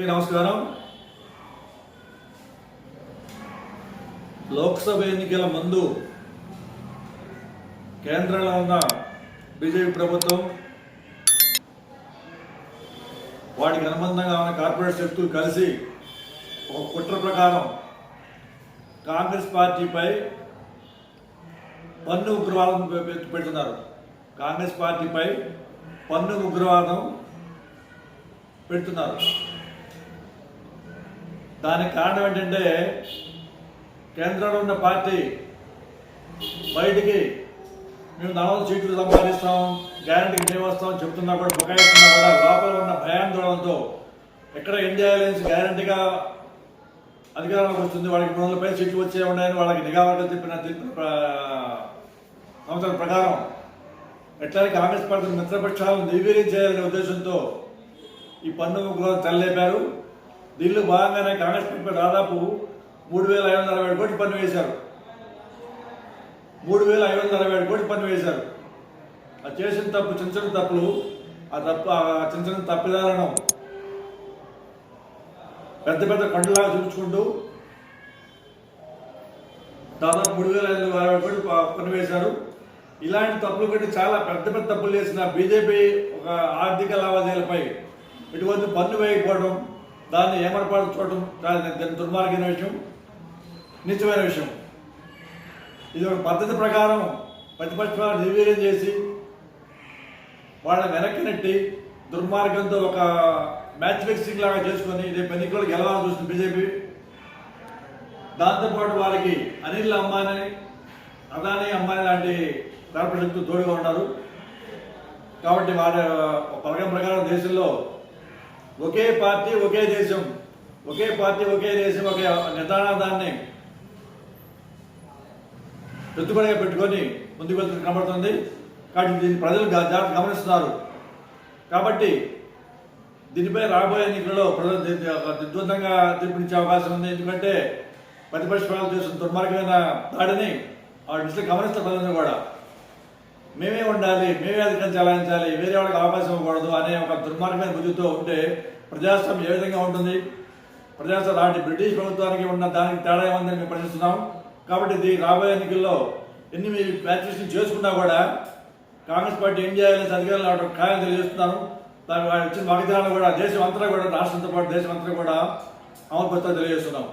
నమస్కారం. లోక్సభ ఎన్నికల ముందు కేంద్రంలో ఉన్న బీజేపీ ప్రభుత్వం వాటికి అనుబంధంగా ఉన్న కార్పొరేట్ శక్తులు కలిసి ఒక కుట్ర ప్రకారం కాంగ్రెస్ పార్టీపై పన్ను ఉగ్రవాదం పెడుతున్నారు. కాంగ్రెస్ పార్టీపై పన్ను ఉగ్రవాదం పెడుతున్నారు. దానికి కారణం ఏంటంటే కేంద్రంలో ఉన్న పార్టీ బయటికి మేము 40 సీట్లు సంపాదిస్తాం, గ్యారంటీకి మేము వస్తామని చెప్తున్నా కూడా బకాయిస్తున్నా కూడా లోపల ఉన్న భయాందోళనతో ఎక్కడ ఇండియా అలయన్స్ గ్యారంటీగా అధికారంలోకి వస్తుంది, వాళ్ళకి 300 సీట్లు వచ్చే ఉన్నాయని వాళ్ళకి నిఘా వర్గాలు చెప్పిన సంవత్సరం ప్రకారం ఎట్లాగే కాంగ్రెస్ పార్టీ మిత్రపక్షాలను నిర్వీర్యం చేయాలనే ఉద్దేశంతో ఈ పన్ను ఉగ్రవాదం తలలేపారు. దీనిలో భాగంగానే కాంగ్రెస్ పార్టీ దాదాపు 3,567 కోట్లు పన్ను వేశారు. 3,567 కోట్లు పన్ను వేశారు. ఆ చేసిన తప్పు చిన్న చిన్న తప్పులు, ఆ చిన్న చిన్న తప్పిదాలను పెద్ద పెద్ద కొండలాగా చూపించుకుంటూ దాదాపు 3,567 కోట్లు పన్ను వేశారు. ఇలాంటి తప్పులు పెట్టి చాలా పెద్ద పెద్ద తప్పులు చేసిన బీజేపీ ఒక ఆర్థిక లావాదేవీలపై ఇటువంటి పన్ను వేయకపోవడం, దాన్ని ఏమరపాటు చూడటం దుర్మార్గమైన విషయం, నిజమైన విషయం. ఇది ఒక పద్ధతి ప్రకారం ప్రతిపక్షాలను నిర్వీర్యం చేసి వాళ్ళని వెనక్కి నెట్టి దుర్మార్గంతో ఒక మ్యాచ్ ఫిక్సింగ్ లాగా చేసుకొని రేపు ఎన్నికలు గెలవాలని చూస్తుంది బీజేపీ. దాంతోపాటు వారికి అనిల్ అంబానీ, అదానీ అంబానీ లాంటి కార్పొరేషన్తో తోడుగా ఉన్నారు. కాబట్టి వారి పథకం ప్రకారం దేశంలో ఒకే పార్టీ ఒకే దేశం, ఒకే పార్టీ ఒకే దేశం, ఒకే నిదానాదాన్ని పెట్టుబడిగా పెట్టుకొని ముందుకు వెళ్తున్న కనబడుతుంది. కాబట్టి దీన్ని ప్రజలు జాగ్రత్త గమనిస్తున్నారు. కాబట్టి దీనిపై రాబోయే ఎన్నికల్లో ప్రజలు నిర్ద్వందంగా తీర్పునిచ్చే అవకాశం ఉంది. ఎందుకంటే ప్రతిపక్షాలు చేస్తున్న దుర్మార్గమైన దాడిని ఆ దిశలో గమనిస్తున్న ప్రజలను కూడా మేమే ఉండాలి, మేమే అధికారం చెలాయించాలి, వేరే వాళ్ళకి అవకాశం ఇవ్వకూడదు అనే ఒక దుర్మార్గమైన బుద్ధితో ఉంటే ప్రజాస్వామ్యం ఏ విధంగా ఉంటుంది? ప్రజాస్వామ్యం లాంటి బ్రిటిష్ ప్రభుత్వానికి ఉన్న దానికి తేడా ఏముందని మేము ప్రశ్నిస్తున్నాం. కాబట్టి ఇది రాబోయే ఎన్నికల్లో ఎన్ని మీరు ప్రాక్టీస్ చేసుకున్నా కూడా కాంగ్రెస్ పార్టీ ఏం చేయాలని అధికారులు రావడం ఖాయం తెలియజేస్తున్నాను. దానికి వాళ్ళు ఇచ్చిన వాగ్దానాలు కూడా దేశం అంతా కూడా, రాష్ట్రంతో పాటు దేశం అంతా కూడా అమలుపరుస్తారని తెలియజేస్తున్నాం.